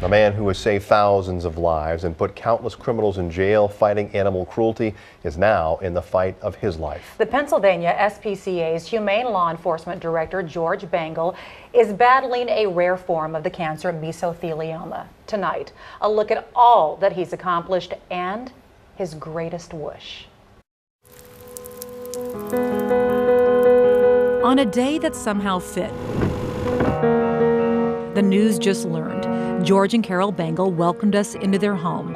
A man who has saved thousands of lives and put countless criminals in jail fighting animal cruelty is now in the fight of his life. The Pennsylvania SPCA's Humane Law Enforcement Director George Bengal is battling a rare form of the cancer mesothelioma. Tonight, a look at all that he's accomplished and his greatest wish. On a day that somehow fit, the news just learned. George and Carol Bengal welcomed us into their home.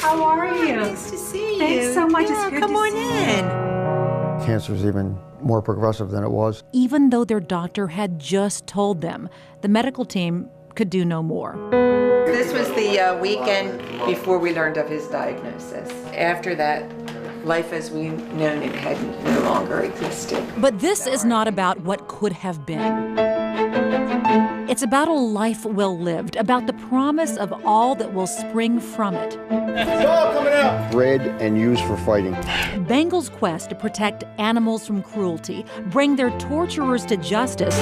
How are you? Nice to see you. Thanks so much. Yeah, It's good come to on see in. Cancer is even more progressive than it was. Even though their doctor had just told them the medical team could do no more. This was the weekend before we learned of his diagnosis. After that, life as we known it had no longer existed. But this is not about what could have been. It's about a life well lived, about the promise of all that will spring from it. Bred and used for fighting. Bengal's quest to protect animals from cruelty, bring their torturers to justice,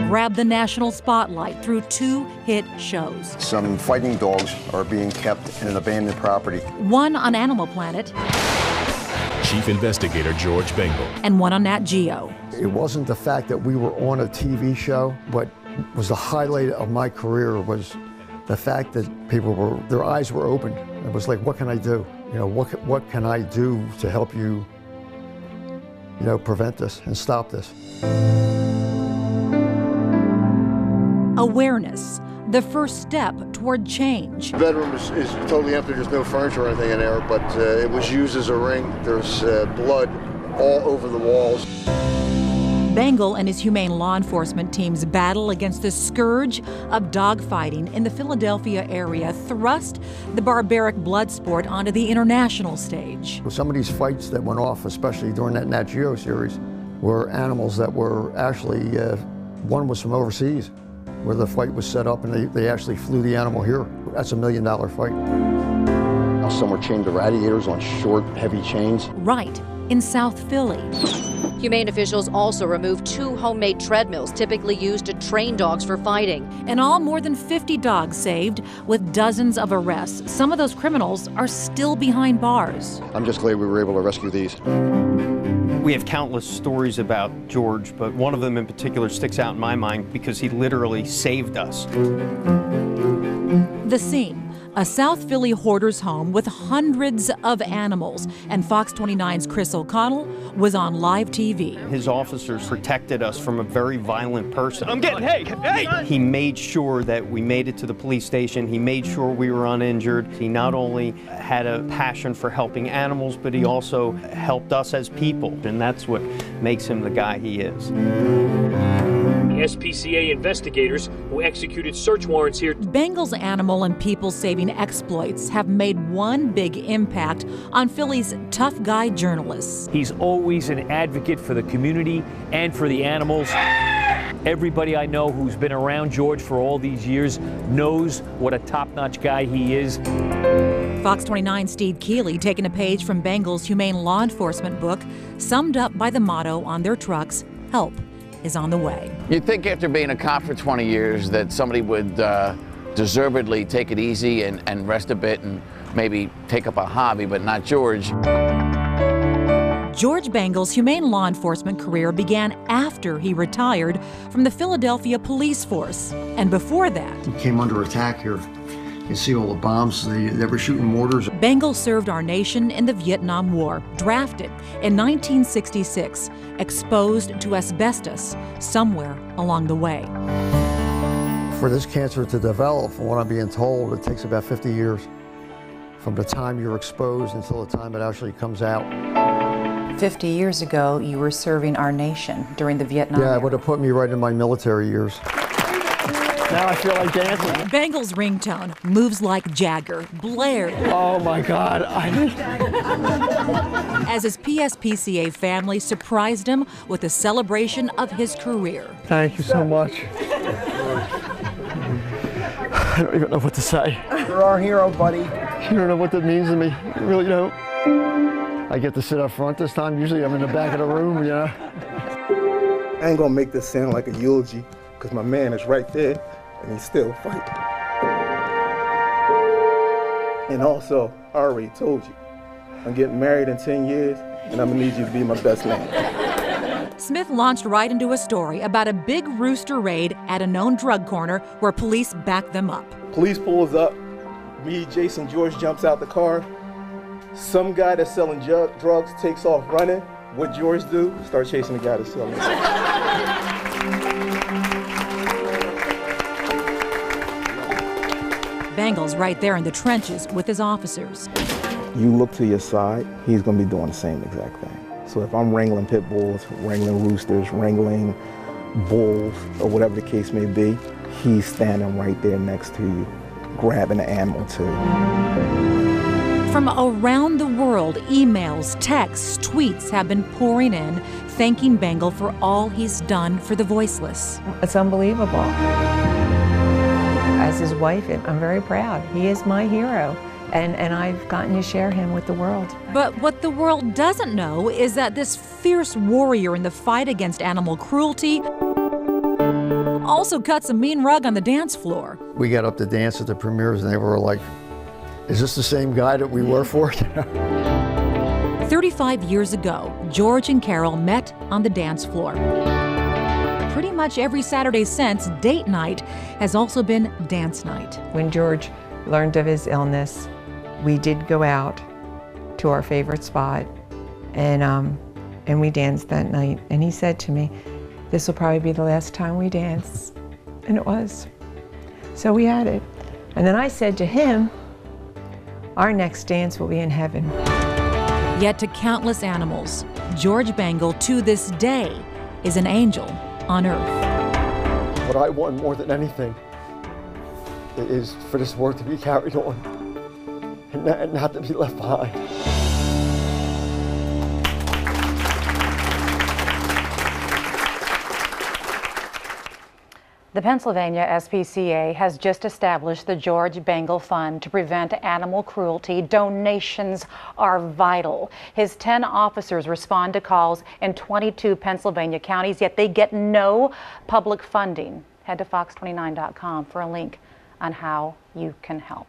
grab the national spotlight through 2 hit shows. Some fighting dogs are being kept in an abandoned property. One on Animal Planet Chief Investigator George Bengal. and one on Nat Geo. It wasn't the fact that we were on a TV show, but was the highlight of my career was the fact that their eyes were open. It was like, what can I do? You know, what can I do to help you, prevent this and stop this? Awareness, the first step toward change. The bedroom is totally empty. There's no furniture or anything in there, but it was used as a ring. There's blood all over the walls. Bengal and his humane law enforcement team's battle against the scourge of dogfighting in the Philadelphia area thrust the barbaric blood sport onto the international stage. Some of these fights that went off, especially during that Nat Geo series, were animals that were actually, one was from overseas, where the fight was set up and they actually flew the animal here. That's $1 million fight. Some were chained to radiators on short, heavy chains. Right in South Philly. Humane officials also removed 2 homemade treadmills typically used to train dogs for fighting. In all, more than 50 dogs saved, with dozens of arrests. Some of those criminals are still behind bars. I'm just glad we were able to rescue these. We have countless stories about George, but one of them in particular sticks out in my mind because he literally saved us. The scene. A South Philly hoarder's home with hundreds of animals, and Fox 29's Chris O'Connell was on live TV. His officers protected us from a very violent person. Hey! He made sure that we made it to the police station. He made sure we were uninjured. He not only had a passion for helping animals, but he also helped us as people, and that's what makes him the guy he is. SPCA investigators who executed search warrants here. Bengal's animal and people-saving exploits have made one big impact on Philly's tough guy journalists. He's always an advocate for the community and for the animals. Everybody I know who's been around George for all these years knows what a top-notch guy he is. Fox 29's Steve Keeley, taking a page from Bengal's humane law enforcement book, summed up by the motto on their trucks, "Help is on the way." You'd think after being a cop for 20 years that somebody would deservedly take it easy and rest a bit and maybe take up a hobby, but not George. George Bengal's humane law enforcement career began after he retired from the Philadelphia police force. And before that, We came under attack here. You see all the bombs, they were shooting mortars. Bengal served our nation in the Vietnam War, drafted in 1966, exposed to asbestos somewhere along the way. For this cancer to develop, from what I'm being told, it takes about 50 years from the time you're exposed until the time it actually comes out. 50 years ago, you were serving our nation during the Vietnam Yeah, era. it would have put me right in my military years. Now I feel like dancing. Bengal's ringtone, Moves Like Jagger, blared Oh my God. as his PSPCA family surprised him with a celebration of his career. Thank you so much. I don't even know what to say. You're our hero, buddy. You don't know what that means to me. You really don't. I get to sit up front this time. Usually I'm in the back of the room, you know. I ain't gonna make this sound like a eulogy, because my man is right there, and he's still fighting. And also, I already told you, I'm getting married in 10 years, and I'm gonna need you to be my best man. Smith launched right into a story about a big rooster raid at a known drug corner where police backed them up. Police pulls up, me, Jason, George jumps out the car. Some guy that's selling drugs takes off running. What George do? Start chasing the guy that's selling it. Bengal's right there in the trenches with his officers. You look to your side, he's gonna be doing the same exact thing. So if I'm wrangling pit bulls, wrangling roosters, wrangling bulls, or whatever the case may be, he's standing right there next to you, grabbing the animal too. From around the world, emails, texts, tweets have been pouring in, thanking Bengal for all he's done for the voiceless. It's unbelievable. As his wife, I'm very proud. He is my hero, and I've gotten to share him with the world. But what the world doesn't know is that this fierce warrior in the fight against animal cruelty also cuts a mean rug on the dance floor. We got up to dance at the premieres and they were like, is this the same guy that we were for? 35 years ago, George and Carol met on the dance floor. Pretty much every Saturday since, date night has also been dance night. When George learned of his illness, we did go out to our favorite spot and we danced that night. And he said to me, this will probably be the last time we dance. And it was. So we had it. And then I said to him, our next dance will be in heaven. Yet to countless animals, George Bengal to this day is an angel on earth. What I want more than anything is for this work to be carried on and not to be left behind. The Pennsylvania SPCA has just established the George Bengal Fund to prevent animal cruelty. Donations are vital. His 10 officers respond to calls in 22 Pennsylvania counties, yet they get no public funding. Head to fox29.com for a link on how you can help.